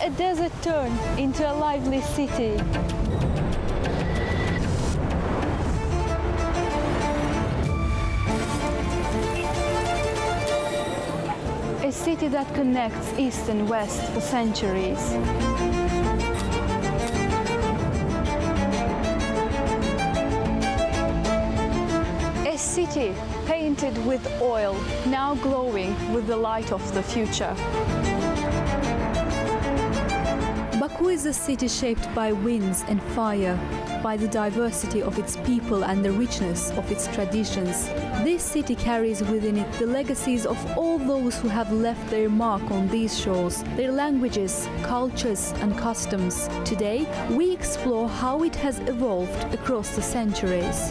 a desert turn into a lively city. A city that connects East and West for centuries. A city painted with oil, now glowing with the light of the future. Baku is a city shaped by winds and fire, by the diversity of its people and the richness of its traditions. This city carries within it the legacies of all those who have left their mark on these shores, their languages, cultures and customs. Today, we explore how it has evolved across the centuries.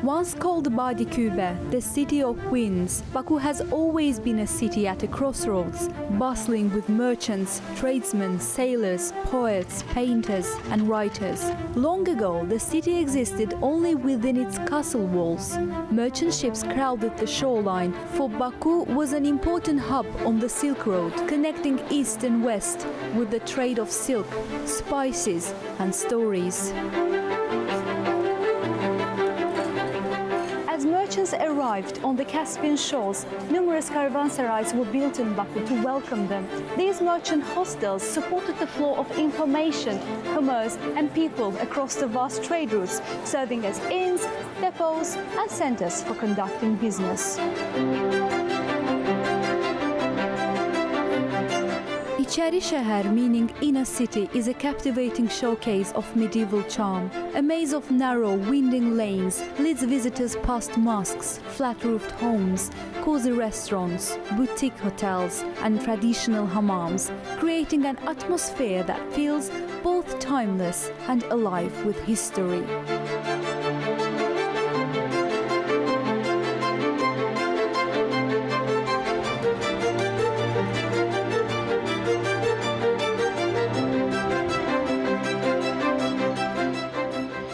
Once called Badikube, the city of winds, Baku has always been a city at a crossroads, bustling with merchants, tradesmen, sailors, poets, painters and writers. Long ago, the city existed only within its castle walls. Merchant ships crowded the shoreline, for Baku was an important hub on the Silk Road, connecting east and west with the trade of silk, spices and stories. As merchants arrived on the Caspian shores, numerous caravanserais were built in Baku to welcome them. These merchant hostels supported the flow of information, commerce and people across the vast trade routes, serving as inns, depots and centers for conducting business. İçeri şehir, meaning inner city, is a captivating showcase of medieval charm. A maze of narrow, winding lanes leads visitors past mosques, flat-roofed homes, cozy restaurants, boutique hotels and traditional hammams, creating an atmosphere that feels both timeless and alive with history.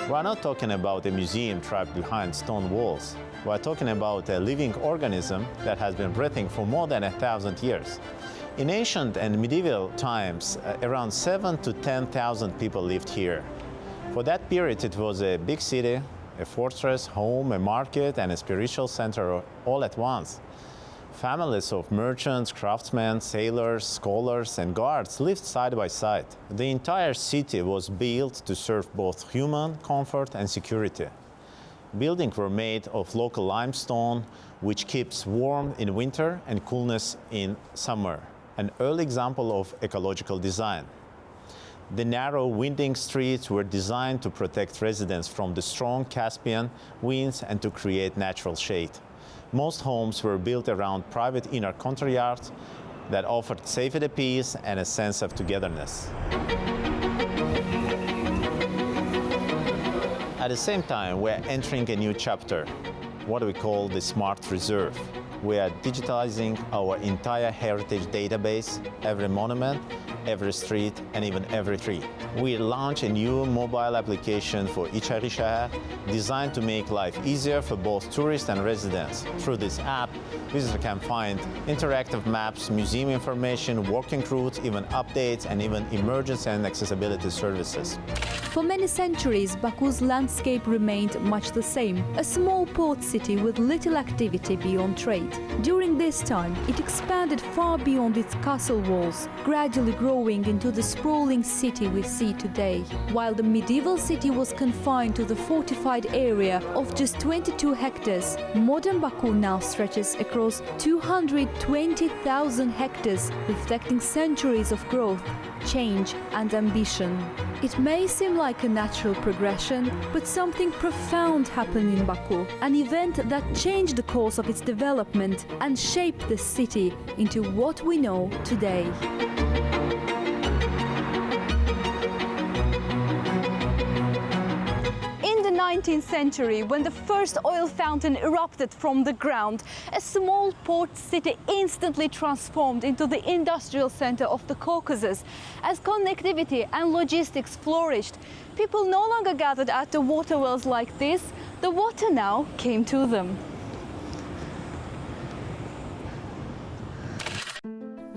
We're not talking about a museum trapped behind stone walls. We're talking about a living organism that has been breathing for more than 1,000 years. In ancient and medieval times, around 7,000 to 10,000 people lived here. For that period, it was a big city, a fortress, home, a market, and a spiritual center all at once. Families of merchants, craftsmen, sailors, scholars, and guards lived side by side. The entire city was built to serve both human comfort and security. Buildings were made of local limestone, which keeps warm in winter and coolness in summer, an early example of ecological design. The narrow, winding streets were designed to protect residents from the strong Caspian winds and to create natural shade. Most homes were built around private inner courtyards that offered safety, peace, and a sense of togetherness. At the same time, we're entering a new chapter, what we call the Smart Reserve. We are digitizing our entire heritage database, every monument, every street, and even every tree. We launched a new mobile application for İçeri şehir, designed to make life easier for both tourists and residents. Through this app, visitors can find interactive maps, museum information, walking routes, even updates, and even emergency and accessibility services. For many centuries, Baku's landscape remained much the same, a small port city with little activity beyond trade. During this time, it expanded far beyond its castle walls, gradually growing into the sprawling city we see today. While the medieval city was confined to the fortified area of just 22 hectares, modern Baku now stretches across 220,000 hectares, reflecting centuries of growth, change and ambition. It may seem like a natural progression, but something profound happened in Baku, an event that changed the course of its development and shaped the city into what we know today. 19th century, when the first oil fountain erupted from the ground, a small port city instantly transformed into the industrial center of the Caucasus. As connectivity and logistics flourished, people no longer gathered at the water wells like this. The water now came to them.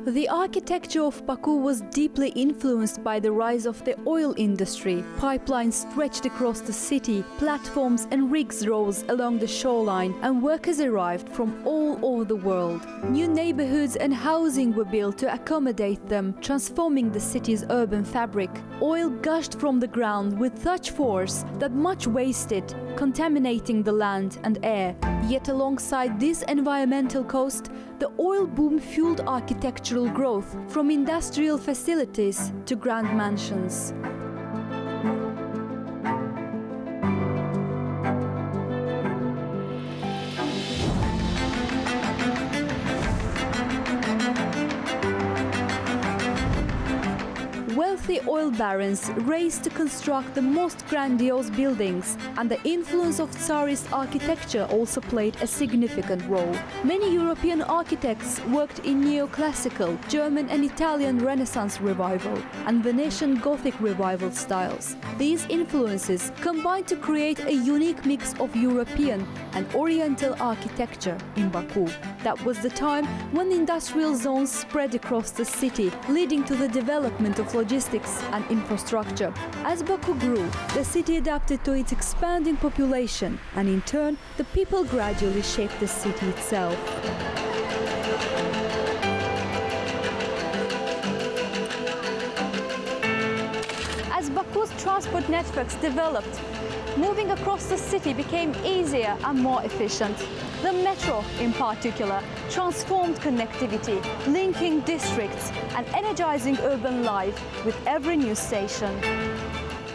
The architecture of Baku was deeply influenced by the rise of the oil industry. Pipelines stretched across the city, platforms and rigs rose along the shoreline, and workers arrived from all over the world. New neighborhoods and housing were built to accommodate them, transforming the city's urban fabric. Oil gushed from the ground with such force that much wasted, contaminating the land and air. Yet alongside this environmental cost, the oil boom fueled architectural growth, from industrial facilities to grand mansions. Wealthy oil barons raced to construct the most grandiose buildings, and the influence of Tsarist architecture also played a significant role. Many European architects worked in neoclassical, German and Italian Renaissance revival, and Venetian Gothic revival styles. These influences combined to create a unique mix of European and Oriental architecture in Baku. That was the time when industrial zones spread across the city, leading to the development of logistics and infrastructure. As Baku grew, the city adapted to its expanding population, and in turn, the people gradually shaped the city itself. As Baku's transport networks developed, moving across the city became easier and more efficient. The metro, in particular, transformed connectivity, linking districts and energizing urban life with every new station.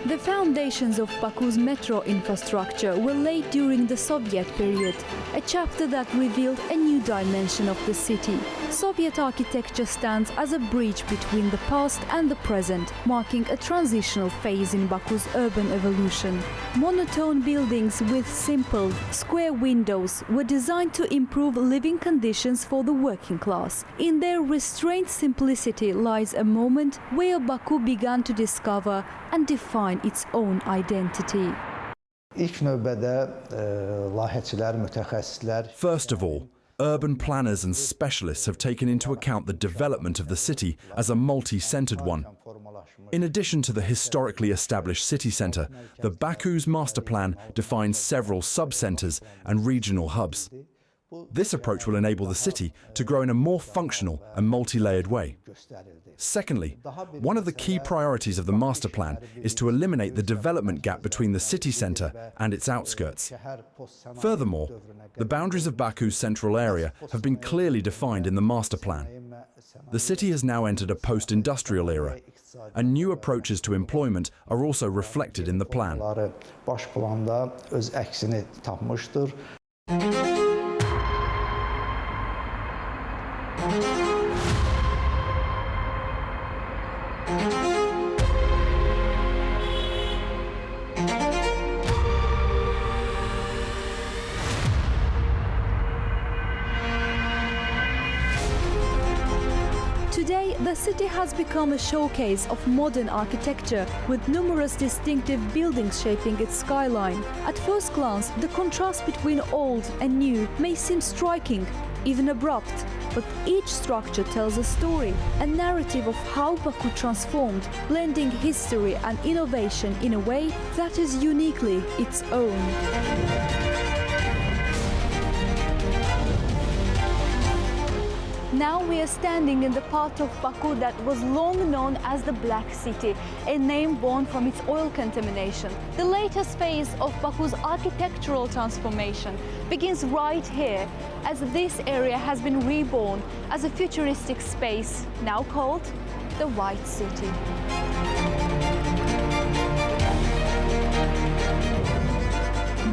The foundations of Baku's metro infrastructure were laid during the Soviet period, a chapter that revealed a new dimension of the city. Soviet architecture stands as a bridge between the past and the present, marking a transitional phase in Baku's urban evolution. Monotone buildings with simple, square windows were designed to improve living conditions for the working class. In their restrained simplicity lies a moment where Baku began to discover and define its own identity. First of all, urban planners and specialists have taken into account the development of the city as a multi-centered one. In addition to the historically established city center, the Baku's master plan defines several sub-centers and regional hubs. This approach will enable the city to grow in a more functional and multi-layered way. Secondly, one of the key priorities of the master plan is to eliminate the development gap between the city center and its outskirts. Furthermore, the boundaries of Baku's central area have been clearly defined in the master plan. The city has now entered a post-industrial era, and new approaches to employment are also reflected in the plan. Today, the city has become a showcase of modern architecture, with numerous distinctive buildings shaping its skyline. At first glance, the contrast between old and new may seem striking, even abrupt, but each structure tells a story, a narrative of how Baku transformed, blending history and innovation in a way that is uniquely its own. Now we are standing in the part of Baku that was long known as the Black City, a name born from its oil contamination. The latest phase of Baku's architectural transformation begins right here, as this area has been reborn as a futuristic space, now called the White City.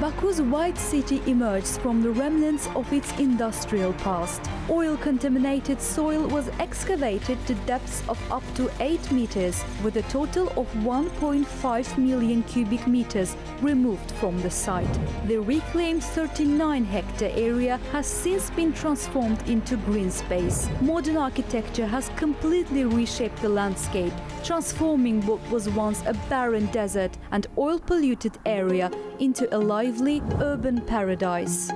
Baku's White City emerged from the remnants of its industrial past. Oil-contaminated soil was excavated to depths of up to 8 meters, with a total of 1.5 million cubic meters removed from the site. The reclaimed 39-hectare area has since been transformed into green space. Modern architecture has completely reshaped the landscape, transforming what was once a barren desert and oil-polluted area into a lively urban paradise.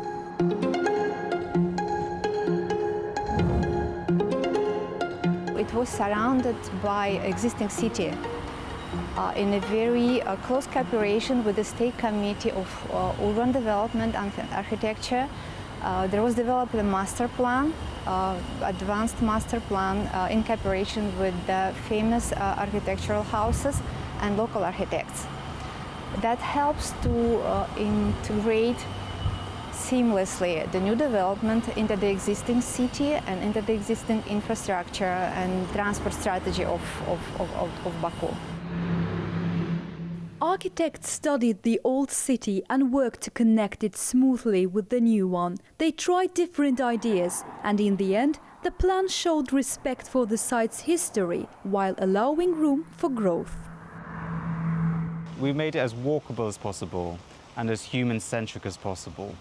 It was surrounded by existing city in a very close cooperation with the State Committee of Urban Development and Architecture. There was developed a master plan, advanced master plan in cooperation with the famous architectural houses and local architects. That helps to integrate seamlessly the new development into the existing city and into the existing infrastructure and transport strategy of Baku. Architects studied the old city and worked to connect it smoothly with the new one. They tried different ideas, and in the end, the plan showed respect for the site's history while allowing room for growth. We made it as walkable as possible and as human-centric as possible,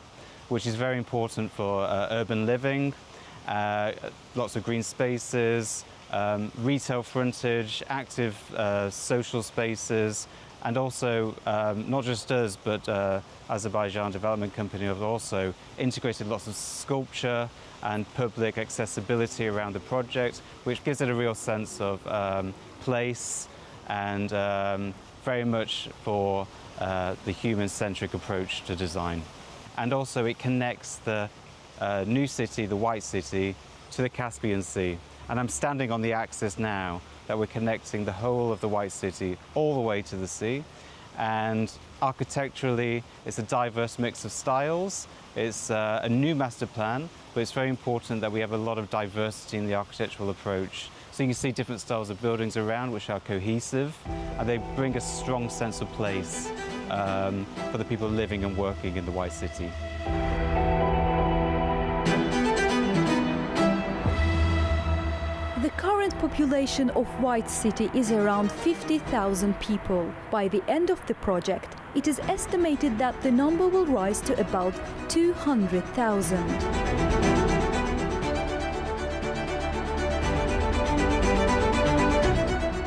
which is very important for urban living, lots of green spaces, retail frontage, active social spaces, and also not just us, but Azerbaijan Development Company have also integrated lots of sculpture and public accessibility around the project, which gives it a real sense of place and very much for the human-centric approach to design. And also it connects the new city, the White City, to the Caspian Sea. And I'm standing on the axis now that we're connecting the whole of the White City all the way to the sea. And architecturally, it's a diverse mix of styles. It's a new master plan, but it's very important that we have a lot of diversity in the architectural approach. So you can see different styles of buildings around which are cohesive, and they bring a strong sense of place for the people living and working in the White City. The current population of White City is around 50,000 people. By the end of the project, it is estimated that the number will rise to about 200,000.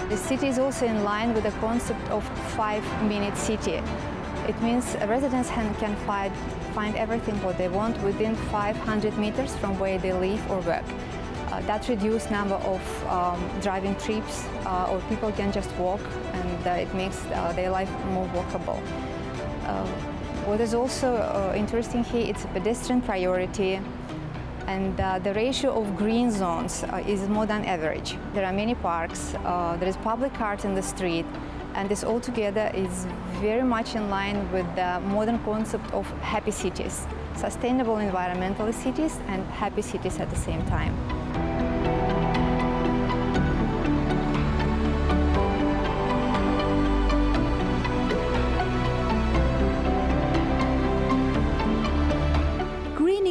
The city is also in line with the concept of 5-minute city. It means residents can find everything what they want within 500 meters from where they live or work. That reduces number of driving trips, or people can just walk, and it makes their life more walkable. What is also interesting here, it's a pedestrian priority, and the ratio of green zones is more than average. There are many parks, there is public art in the street, and this altogether is very much in line with the modern concept of happy cities, sustainable environmental cities and happy cities at the same time.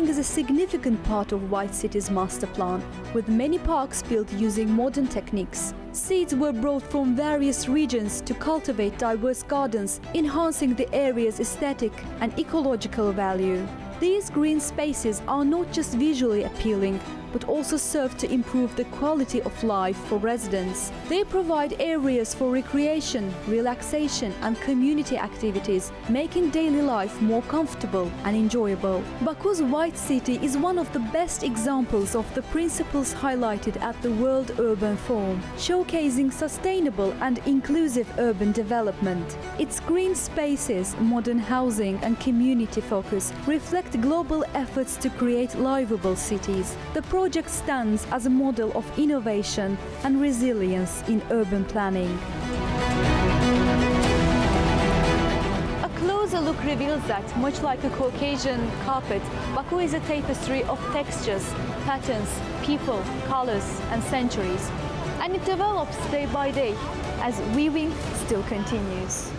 Is a significant part of White City's master plan, with many parks built using modern techniques. Seeds were brought from various regions to cultivate diverse gardens, enhancing the area's aesthetic and ecological value. These green spaces are not just visually appealing, but also serve to improve the quality of life for residents. They provide areas for recreation, relaxation and community activities, making daily life more comfortable and enjoyable. Baku's White City is one of the best examples of the principles highlighted at the World Urban Forum, showcasing sustainable and inclusive urban development. Its green spaces, modern housing and community focus reflect global efforts to create livable cities. The project stands as a model of innovation and resilience in urban planning. A closer look reveals that, much like a Caucasian carpet, Baku is a tapestry of textures, patterns, people, colors and centuries. And it develops day by day as weaving still continues.